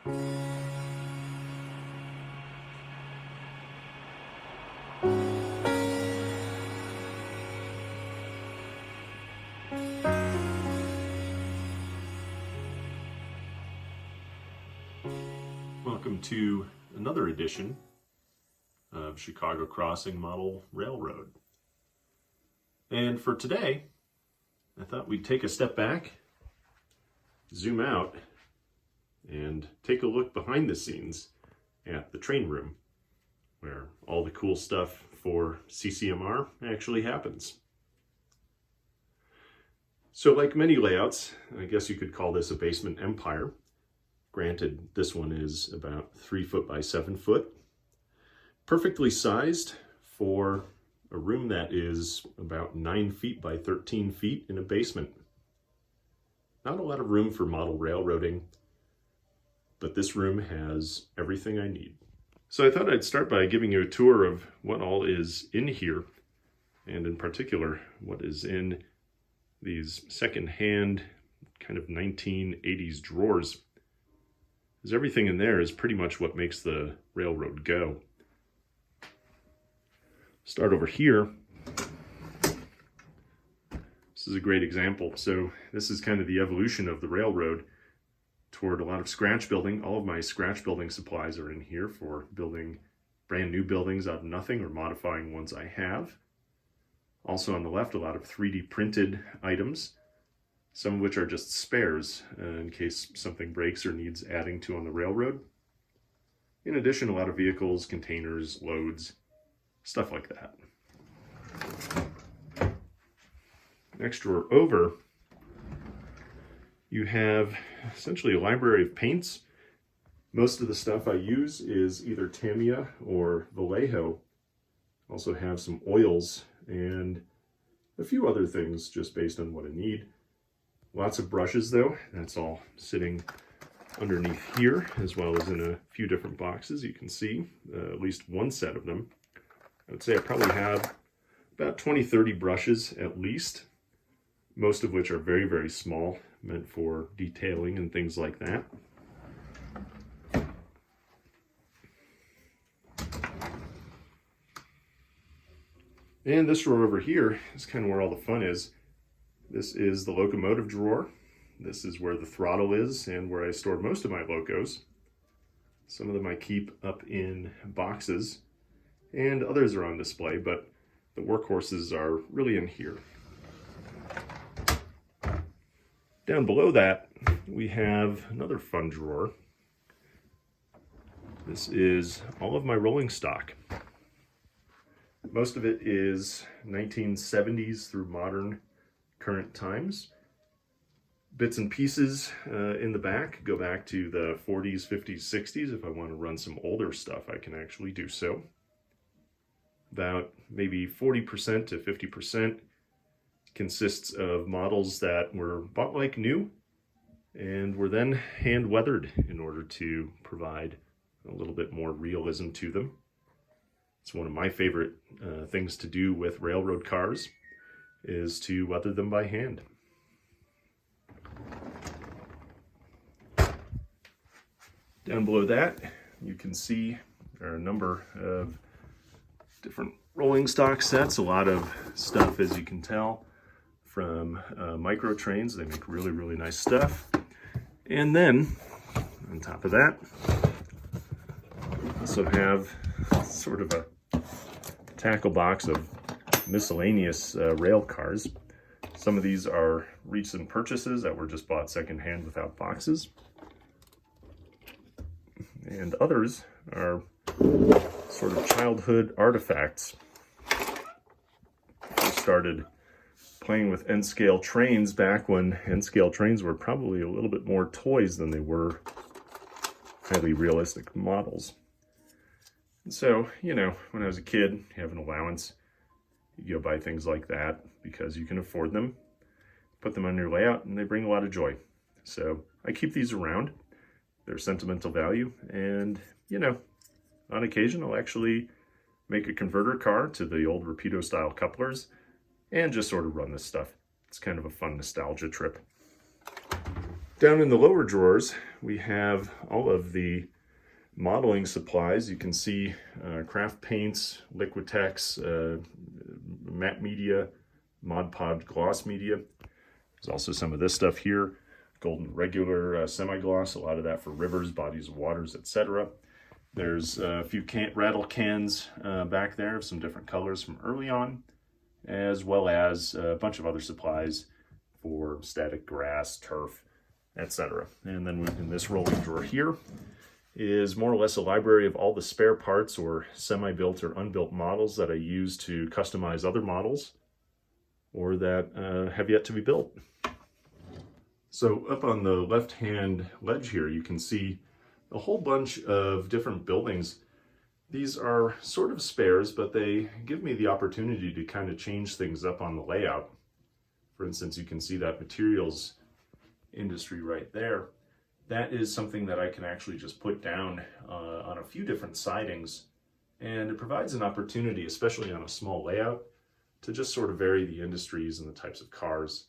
Welcome to another edition of Chicago Crossing Model Railroad. And for today, I thought we'd take a step back, zoom out, and take a look behind the scenes at the train room, where all the cool stuff for CCMR actually happens. So like many layouts, I guess you could call this a basement empire. Granted, this one is about 3 foot by 7 foot, perfectly sized for a room that is about 9 feet by 13 feet in a basement. Not a lot of room for model railroading, but this room has everything I need. So I thought I'd start by giving you a tour of what all is in here, and in particular, what is in these second-hand kind of 1980s drawers. Because everything in there is pretty much what makes the railroad go. Start over here. This is a great example. So this is kind of the evolution of the railroad toward a lot of scratch building. All of my scratch building supplies are in here for building brand new buildings out of nothing or modifying ones I have. Also on the left, a lot of 3D printed items, some of which are just spares in case something breaks or needs adding to on the railroad. In addition, a lot of vehicles, containers, loads, stuff like that. Next drawer over, you have essentially a library of paints. Most of the stuff I use is either Tamiya or Vallejo. Also have some oils and a few other things just based on what I need. Lots of brushes though, that's all sitting underneath here, as well as in a few different boxes. You can see at least one set of them. I would say I probably have about 20-30 brushes at least, most of which are very, very small, meant for detailing and things like that. And this drawer over here is kind of where all the fun is. This is the locomotive drawer. This is where the throttle is and where I store most of my locos. Some of them I keep up in boxes and others are on display, but the workhorses are really in here. Down below that, we have another fun drawer. This is all of my rolling stock. Most of it is 1970s through modern current times. Bits and pieces in the back go back to the 40s, 50s, 60s. If I want to run some older stuff, I can actually do so. About maybe 40% to 50% consists of models that were bought like new and were then hand weathered in order to provide a little bit more realism to them. It's one of my favorite things to do with railroad cars, is to weather them by hand. Down below that, you can see there are a number of different rolling stock sets, a lot of stuff, as you can tell, from micro trains. They make really, really nice stuff. And then, on top of that, also have sort of a tackle box of miscellaneous rail cars. Some of these are recent purchases that were just bought secondhand without boxes. And others are sort of childhood artifacts. I started playing with N-scale trains back when N-scale trains were probably a little bit more toys than they were highly realistic models. And so, you know, when I was a kid, you have an allowance. You go buy things like that because you can afford them, put them on your layout, and they bring a lot of joy. So I keep these around. They're sentimental value, and, you know, on occasion I'll actually make a converter car to the old Rapido style couplers and just sort of run this stuff. It's kind of a fun nostalgia trip. Down in the lower drawers, we have all of the modeling supplies. You can see craft paints, Liquitex, matte media, Mod Podge gloss media. There's also some of this stuff here, golden regular semi-gloss, a lot of that for rivers, bodies of waters, etc. There's a few rattle cans back there of some different colors from early on, as well as a bunch of other supplies for static grass, turf, etc. And then in this rolling drawer here is more or less a library of all the spare parts or semi-built or unbuilt models that I use to customize other models or that have yet to be built. So up on the left-hand ledge here, you can see a whole bunch of different buildings. These are sort of spares, but they give me the opportunity to kind of change things up on the layout. For instance, you can see that materials industry right there. That is something that I can actually just put down on a few different sidings, and it provides an opportunity, especially on a small layout, to just sort of vary the industries and the types of cars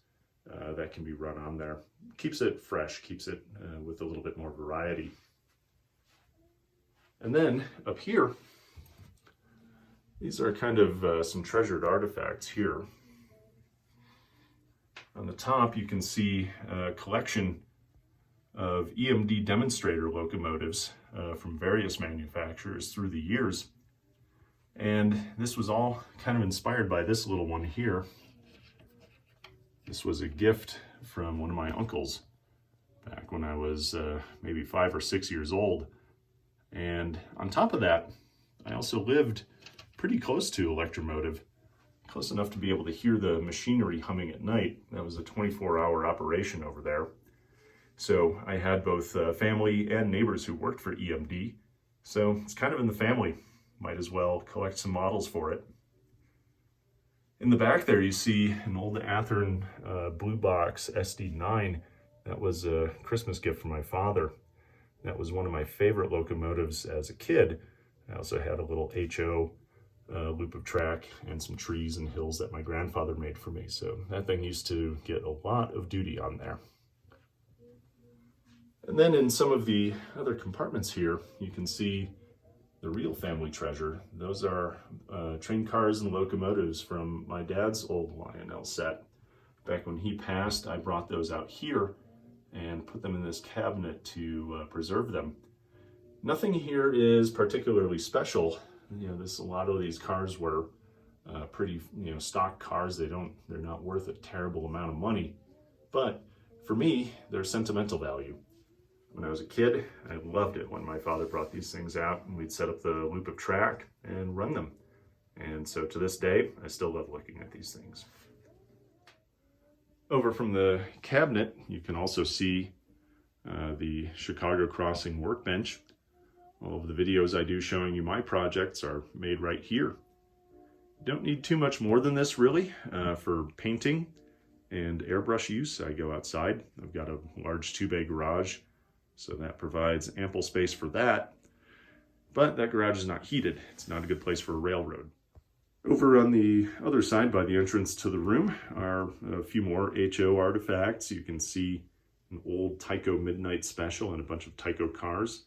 that can be run on there. Keeps it fresh, keeps it with a little bit more variety. And then up here, these are kind of some treasured artifacts here. On the top, you can see a collection of EMD demonstrator locomotives from various manufacturers through the years. And this was all kind of inspired by this little one here. This was a gift from one of my uncles back when I was maybe 5 or 6 years old. And on top of that, I also lived pretty close to Electromotive, close enough to be able to hear the machinery humming at night. That was a 24-hour operation over there. So I had both family and neighbors who worked for EMD. So it's kind of in the family. Might as well collect some models for it. In the back there, you see an old Athearn Blue Box SD9. That was a Christmas gift from my father. That was one of my favorite locomotives as a kid. I also had a little HO loop of track and some trees and hills that my grandfather made for me. So that thing used to get a lot of duty on there. And then in some of the other compartments here, you can see the real family treasure. Those are train cars and locomotives from my dad's old Lionel set. Back when he passed, I brought those out here and put them in this cabinet to preserve them. Nothing here is particularly special. You know, a lot of these cars were pretty, stock cars. They're not worth a terrible amount of money, but for me, they're sentimental value. When I was a kid, I loved it when my father brought these things out and we'd set up the loop of track and run them. And so to this day, I still love looking at these things. Over from the cabinet, you can also see the Chicago Crossing workbench. All of the videos I do showing you my projects are made right here. Don't need too much more than this really for painting and airbrush use. I go outside. I've got a large 2-bay garage, so that provides ample space for that. But that garage is not heated. It's not a good place for a railroad. Over on the other side by the entrance to the room are a few more HO artifacts. You can see an old Tyco Midnight Special and a bunch of Tyco cars.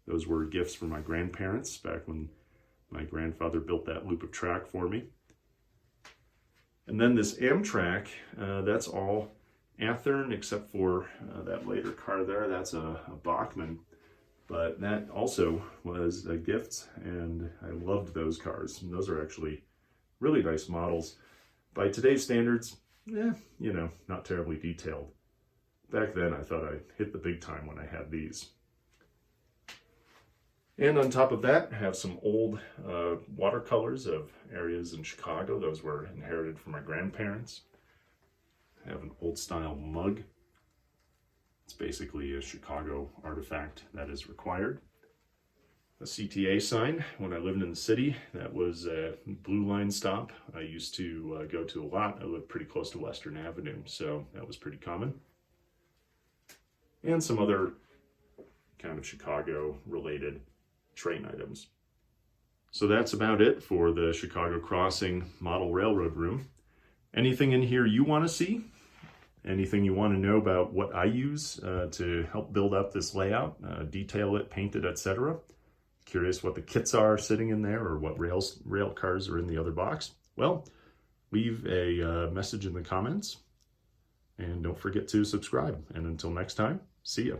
Those were gifts from my grandparents back when my grandfather built that loop of track for me. And then this Amtrak, that's all Athearn except for that later car there. That's a Bachmann. But that also was a gift, and I loved those cars. And those are actually really nice models. By today's standards, not terribly detailed. Back then, I thought I hit the big time when I had these. And on top of that, I have some old watercolors of areas in Chicago. Those were inherited from my grandparents. I have an old style mug. It's basically a Chicago artifact that is required. A CTA sign. When I lived in the city, that was a Blue Line stop. I used to go to a lot. I lived pretty close to Western Avenue, so that was pretty common. And some other kind of Chicago related train items. So that's about it for the Chicago Crossing Model Railroad Room. Anything in here you want to see? Anything you want to know about what I use to help build up this layout, detail it, paint it, etc. Curious what the kits are sitting in there or what rail cars are in the other box? Well, leave a message in the comments and don't forget to subscribe. And until next time, see ya.